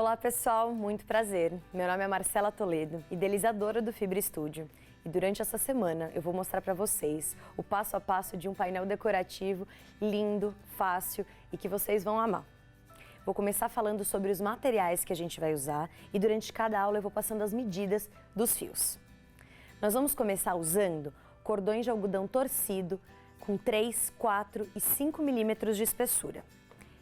Olá pessoal, muito prazer. Meu nome é Marcela Toledo, idealizadora do Fibra Studio. E durante essa semana eu vou mostrar para vocês o passo a passo de um painel decorativo lindo, fácil e que vocês vão amar. Vou começar falando sobre os materiais que a gente vai usar e durante cada aula eu vou passando as medidas dos fios. Nós vamos começar usando cordões de algodão torcido com 3, 4 e 5 milímetros de espessura,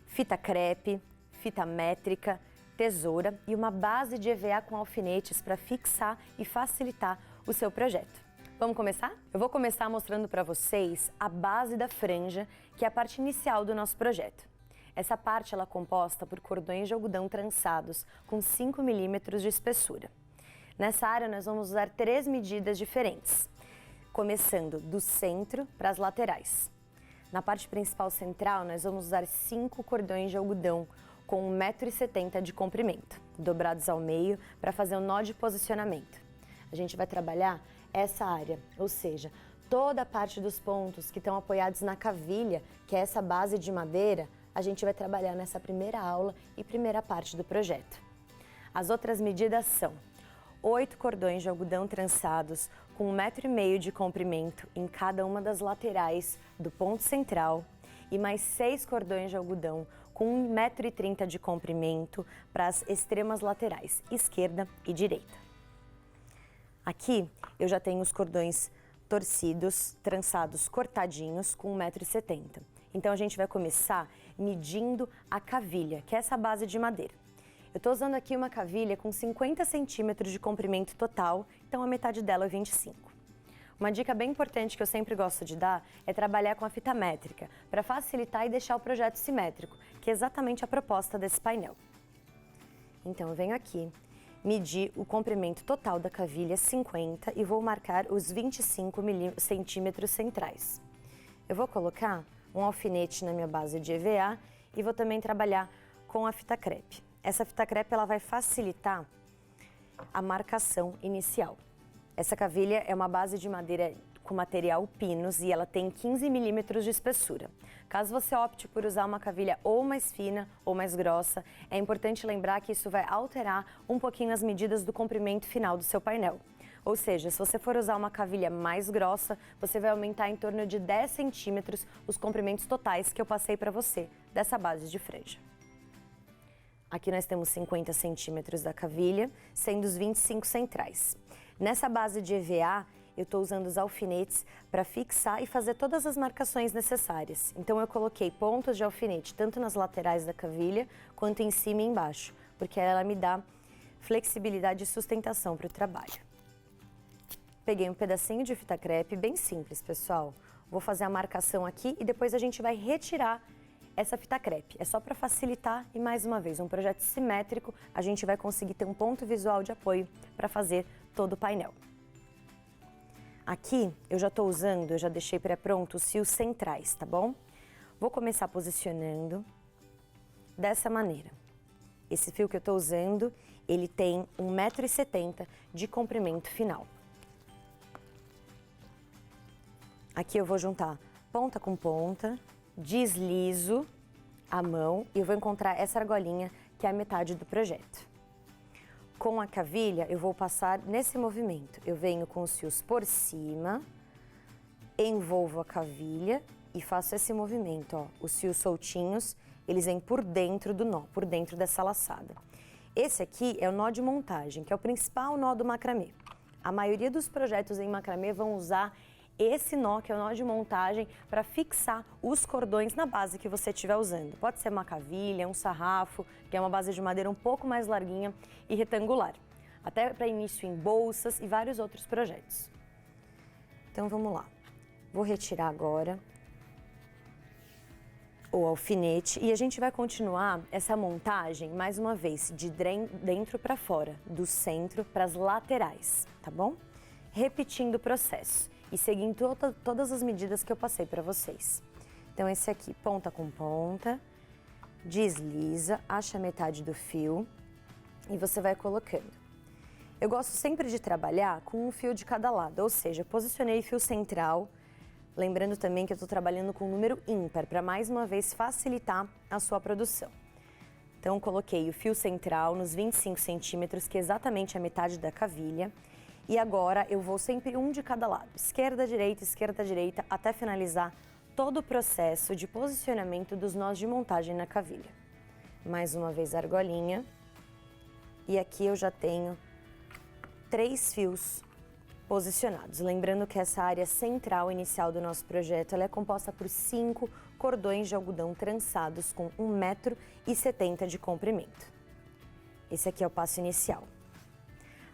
fita crepe, fita métrica, tesoura e uma base de EVA com alfinetes para fixar e facilitar o seu projeto. Vamos começar? Eu vou começar mostrando para vocês a base da franja, que é a parte inicial do nosso projeto. Essa parte ela é composta por cordões de algodão trançados com 5 milímetros de espessura. Nessa área nós vamos usar 3 medidas diferentes, começando do centro para as laterais. Na parte principal central nós vamos usar 5 cordões de algodão com 1,70 m de comprimento, dobrados ao meio para fazer um nó de posicionamento. A gente vai trabalhar essa área, ou seja, toda a parte dos pontos que estão apoiados na cavilha, que é essa base de madeira, a gente vai trabalhar nessa primeira aula e primeira parte do projeto. As outras medidas são 8 cordões de algodão trançados com 1,5 m de comprimento em cada uma das laterais do ponto central e mais 6 cordões de algodão com 1,30 m de comprimento para as extremas laterais, esquerda e direita. Aqui eu já tenho os cordões torcidos, trançados, cortadinhos com 1,70 m. Então a gente vai começar medindo a cavilha, que é essa base de madeira. Eu estou usando aqui uma cavilha com 50 centímetros de comprimento total, então a metade dela é 25. Uma dica bem importante que eu sempre gosto de dar é trabalhar com a fita métrica, para facilitar e deixar o projeto simétrico, que é exatamente a proposta desse painel. Então eu venho aqui, medir o comprimento total da cavilha 50 e vou marcar os 25 centímetros centrais. Eu vou colocar um alfinete na minha base de EVA e vou também trabalhar com a fita crepe. Essa fita crepe ela vai facilitar a marcação inicial. Essa cavilha é uma base de madeira com material pinos e ela tem 15 milímetros de espessura. Caso você opte por usar uma cavilha ou mais fina ou mais grossa, é importante lembrar que isso vai alterar um pouquinho as medidas do comprimento final do seu painel. Ou seja, se você for usar uma cavilha mais grossa, você vai aumentar em torno de 10 centímetros os comprimentos totais que eu passei para você dessa base de franja. Aqui nós temos 50 centímetros da cavilha, sendo os 25 centrais. Nessa base de EVA, eu estou usando os alfinetes para fixar e fazer todas as marcações necessárias. Então eu coloquei pontos de alfinete tanto nas laterais da cavilha quanto em cima e embaixo, porque ela me dá flexibilidade e sustentação para o trabalho. Peguei um pedacinho de fita crepe, bem simples, pessoal. Vou fazer a marcação aqui e depois a gente vai retirar essa fita crepe. É só para facilitar e, mais uma vez, um projeto simétrico, a gente vai conseguir ter um ponto visual de apoio para fazer todo o painel. Aqui eu já estou usando, eu já deixei pré-pronto os fios centrais, tá bom? Vou começar posicionando dessa maneira. Esse fio que eu estou usando, ele tem 1,70 m de comprimento final. Aqui eu vou juntar ponta com ponta, deslizo a mão e eu vou encontrar essa argolinha que é a metade do projeto. Com a cavilha eu vou passar nesse movimento. Eu venho com os fios por cima, envolvo a cavilha e faço esse movimento, ó. Os fios soltinhos, eles vêm por dentro do nó, por dentro dessa laçada. Esse aqui é o nó de montagem, que é o principal nó do macramê. A maioria dos projetos em macramê vão usar esse nó, que é o nó de montagem, para fixar os cordões na base que você estiver usando. Pode ser uma cavilha, um sarrafo, que é uma base de madeira um pouco mais larguinha e retangular. Até para início em bolsas e vários outros projetos. Então vamos lá. Vou retirar agora o alfinete e a gente vai continuar essa montagem, mais uma vez, de dentro para fora, do centro para as laterais, tá bom? Repetindo o processo e seguindo todas as medidas que eu passei para vocês. Então esse aqui, ponta com ponta, desliza, acha a metade do fio e você vai colocando. Eu gosto sempre de trabalhar com um fio de cada lado, ou seja, eu posicionei o fio central, lembrando também que eu estou trabalhando com um número ímpar, para mais uma vez facilitar a sua produção. Então, coloquei o fio central nos 25 centímetros, que é exatamente a metade da cavilha. E agora eu vou sempre um de cada lado, esquerda, direita, até finalizar todo o processo de posicionamento dos nós de montagem na cavilha. Mais uma vez a argolinha. E aqui eu já tenho 3 fios posicionados. Lembrando que essa área central inicial do nosso projeto ela é composta por 5 cordões de algodão trançados com 1,70 m de comprimento. Esse aqui é o passo inicial.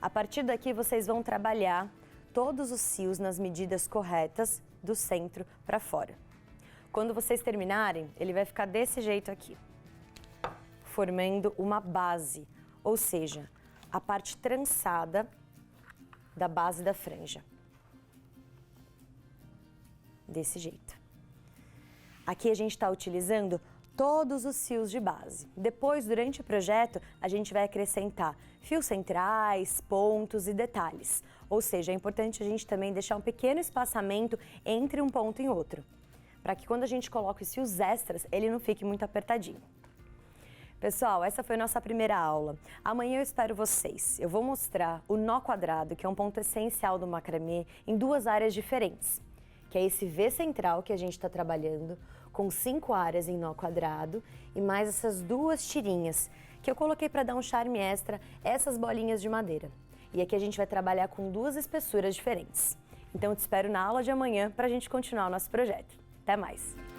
A partir daqui vocês vão trabalhar todos os fios nas medidas corretas do centro para fora. Quando vocês terminarem, ele vai ficar desse jeito aqui, formando uma base, ou seja, a parte trançada da base da franja. Desse jeito. Aqui a gente está utilizando todos os fios de base. Depois, durante o projeto, a gente vai acrescentar fios centrais, pontos e detalhes. Ou seja, é importante a gente também deixar um pequeno espaçamento entre um ponto e outro, para que quando a gente coloca os fios extras, ele não fique muito apertadinho. Pessoal, essa foi a nossa primeira aula. Amanhã eu espero vocês. Eu vou mostrar o nó quadrado, que é um ponto essencial do macramê, em 2 áreas diferentes, que é esse V central que a gente está trabalhando, com 5 áreas em nó quadrado, e mais essas 2 tirinhas, que eu coloquei para dar um charme extra, essas bolinhas de madeira. E aqui a gente vai trabalhar com 2 espessuras diferentes. Então eu te espero na aula de amanhã para a gente continuar o nosso projeto. Até mais!